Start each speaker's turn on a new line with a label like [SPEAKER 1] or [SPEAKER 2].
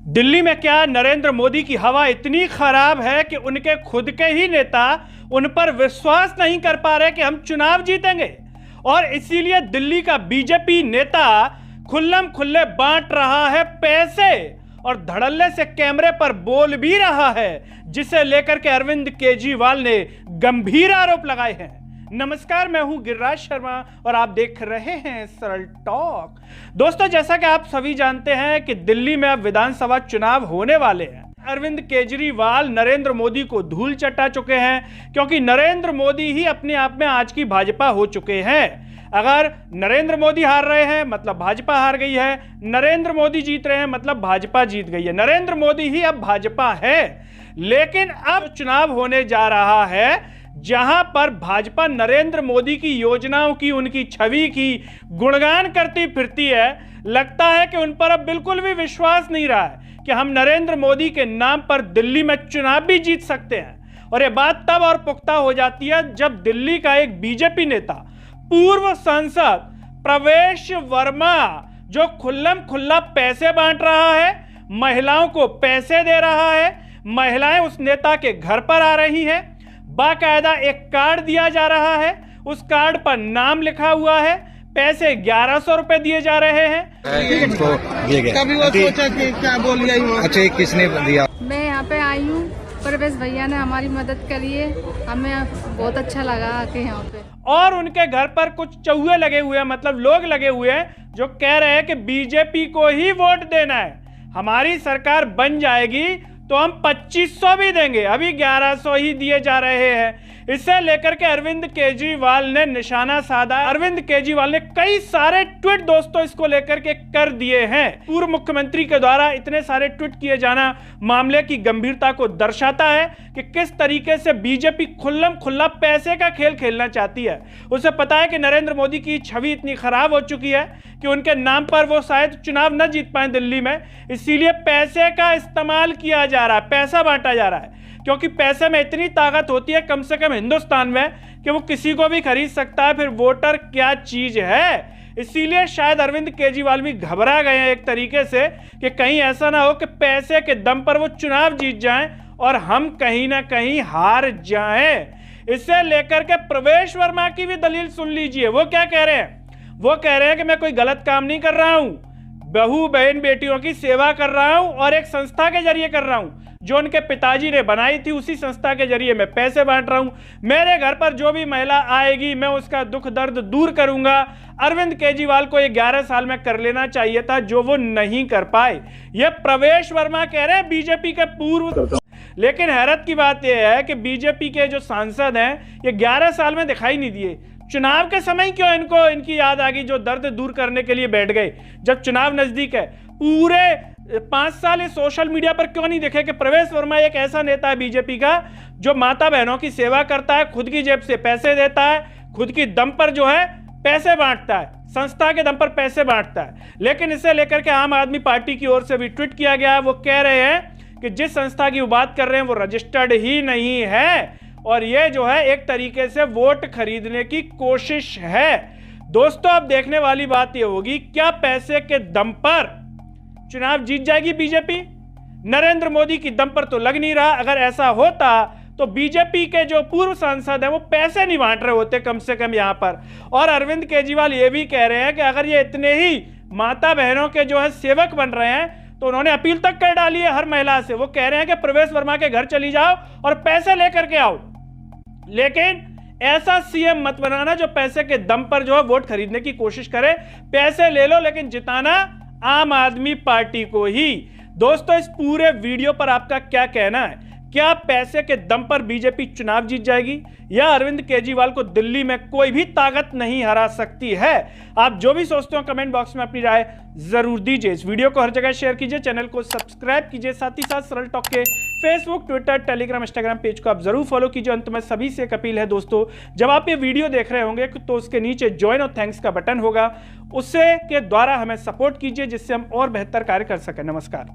[SPEAKER 1] दिल्ली में क्या नरेंद्र मोदी की हवा इतनी खराब है कि उनके खुद के ही नेता उन पर विश्वास नहीं कर पा रहे कि हम चुनाव जीतेंगे, और इसीलिए दिल्ली का बीजेपी नेता खुल्लम खुल्ले बांट रहा है पैसे और धड़ल्ले से कैमरे पर बोल भी रहा है, जिसे लेकर के अरविंद केजरीवाल ने गंभीर आरोप लगाए हैं। नमस्कार, मैं हूं गिरिराज शर्मा और आप देख रहे हैं सरल टॉक। दोस्तों, जैसा कि आप सभी जानते हैं कि दिल्ली में अब विधानसभा चुनाव होने वाले हैं। अरविंद केजरीवाल नरेंद्र मोदी को धूल चटा चुके हैं, क्योंकि नरेंद्र मोदी ही अपने आप में आज की भाजपा हो चुके हैं। अगर नरेंद्र मोदी हार रहे हैं मतलब भाजपा हार गई है, नरेंद्र मोदी जीत रहे हैं मतलब भाजपा जीत गई है। नरेंद्र मोदी ही अब भाजपा है। लेकिन अब चुनाव होने जा रहा है जहां पर भाजपा नरेंद्र मोदी की योजनाओं की, उनकी छवि की गुणगान करती फिरती है। लगता है कि उन पर अब बिल्कुल भी विश्वास नहीं रहा है कि हम नरेंद्र मोदी के नाम पर दिल्ली में चुनाव भी जीत सकते हैं। और यह बात तब और पुख्ता हो जाती है जब दिल्ली का एक बीजेपी नेता, पूर्व सांसद प्रवेश वर्मा, जो खुल्लम खुल्ला पैसे बांट रहा है, महिलाओं को पैसे दे रहा है, महिलाएं उस नेता के घर पर आ रही हैं, बाकायदा एक कार्ड दिया जा रहा है, उस कार्ड पर नाम लिखा हुआ है, पैसे 1100 रुपए दिए जा रहे हैं।
[SPEAKER 2] कभी वो सोचा कि क्या बोल गई? अच्छा, किसने दिया?
[SPEAKER 3] मैं यहाँ पे आई हूँ, प्रवेश भैया ने हमारी मदद करी है, हमें बहुत अच्छा लगा आके यहाँ पे।
[SPEAKER 1] और उनके घर पर कुछ चौहे लगे हुए हैं, मतलब लोग लगे हुए हैं जो कह रहे हैं कि बीजेपी को ही वोट देना है, हमारी सरकार बन जाएगी तो हम 2500 भी देंगे, अभी 1100 ही दिए जा रहे हैं। इसे लेकर के अरविंद केजरीवाल ने निशाना साधा। अरविंद केजरीवाल ने कई सारे ट्वीट दोस्तों इसको लेकर के कर दिए हैं। पूर्व मुख्यमंत्री के द्वारा इतने सारे ट्वीट किए जाना मामले की गंभीरता को दर्शाता है कि किस तरीके से बीजेपी खुल्लम खुल्ला पैसे का खेल खेलना चाहती है। उसे पता है कि नरेंद्र मोदी की छवि इतनी खराब हो चुकी है कि उनके नाम पर वो शायद चुनाव न जीत पाए दिल्ली में, इसीलिए पैसे का इस्तेमाल किया जा रहा है, पैसा बांटा जा रहा है। क्योंकि पैसे में इतनी ताकत होती है कम से कम हिंदुस्तान में कि वो किसी को भी खरीद सकता है, फिर वोटर क्या चीज है। इसीलिए शायद अरविंद केजरीवाल भी घबरा गए हैं एक तरीके से कि कहीं ऐसा ना हो कि पैसे के दम पर वो चुनाव जीत जाएं और हम कहीं ना कहीं हार जाएं। इसे लेकर के प्रवेश वर्मा की भी दलील सुन लीजिए। वो क्या कह रहे हैं? वो कह रहे हैं कि मैं कोई गलत काम नहीं कर रहा हूं, बहू बहन बेटियों की सेवा कर रहा हूं और एक संस्था के जरिए कर रहा हूं जो उनके पिताजी ने बनाई थी, उसी संस्था के जरिए मैं पैसे बांट रहा हूं। मेरे घर पर जो भी महिला आएगी मैं उसका दुख दर्द दूर करूंगा। अरविंद केजरीवाल को ये 11 साल में कर लेना चाहिए था, जो वो नहीं कर पाए। ये प्रवेश वर्मा कह रहे हैं, बीजेपी के पूर्व। लेकिन हैरत की बात यह है कि बीजेपी के जो सांसद हैं ये 11 साल में दिखाई नहीं दिए। चुनाव के समय क्यों इनको इनकी याद आ गई, जो दर्द दूर करने के लिए बैठ गए जब चुनाव नजदीक है? पूरे 5 साल इस सोशल मीडिया पर क्यों नहीं देखे कि प्रवेश वर्मा एक ऐसा नेता है बीजेपी का जो माता बहनों की सेवा करता है, खुद की जेब से पैसे देता है, खुद की दम पर जो है पैसे बांटता है, संस्था के दम पर पैसे बांटता है। लेकिन इसे लेकर के आम आदमी पार्टी की ओर से भी ट्वीट किया गया है। वो कह रहे हैं कि जिस संस्था की वो बात कर रहे हैं वो रजिस्टर्ड ही नहीं है और ये जो है एक तरीके से वोट खरीदने की कोशिश है। दोस्तों, अब देखने वाली बात ये होगी, क्या पैसे के दम पर चुनाव जीत जाएगी बीजेपी? नरेंद्र मोदी की दम पर तो लग नहीं रहा। अगर ऐसा होता तो बीजेपी के जो पूर्व सांसद हैं वो पैसे नहीं बांट रहे होते कम से कम यहां पर। और अरविंद केजरीवाल ये भी कह रहे हैं कि अगर ये इतने ही माता बहनों के जो है सेवक बन रहे हैं तो उन्होंने अपील तक कर डाली है हर महिला से। वो कह रहे हैं कि प्रवेश वर्मा के घर चली जाओ और पैसे लेकर के आओ। लेकिन ऐसा सीएम मत बनाना जो पैसे के दम पर जो है वोट खरीदने की कोशिश करे। पैसे ले लो लेकिन जिताना आम आदमी पार्टी को ही। दोस्तों, इस पूरे वीडियो पर आपका क्या कहना है? क्या पैसे के दम पर बीजेपी चुनाव जीत जाएगी या अरविंद केजरीवाल को दिल्ली में कोई भी ताकत नहीं हरा सकती है? आप जो भी सोचते हो कमेंट बॉक्स में अपनी राय जरूर दीजिए। इस वीडियो को हर जगह शेयर कीजिए, चैनल को सब्सक्राइब कीजिए, साथ ही साथ सरल टॉक के Facebook, Twitter, Telegram, Instagram page को आप जरूर फॉलो कीजिए। अंत में सभी से एक अपील है दोस्तों, जब आप ये वीडियो देख रहे होंगे तो उसके नीचे ज्वाइन और थैंक्स का बटन होगा, उससे के द्वारा हमें सपोर्ट कीजिए जिससे हम और बेहतर कार्य कर सकें। नमस्कार।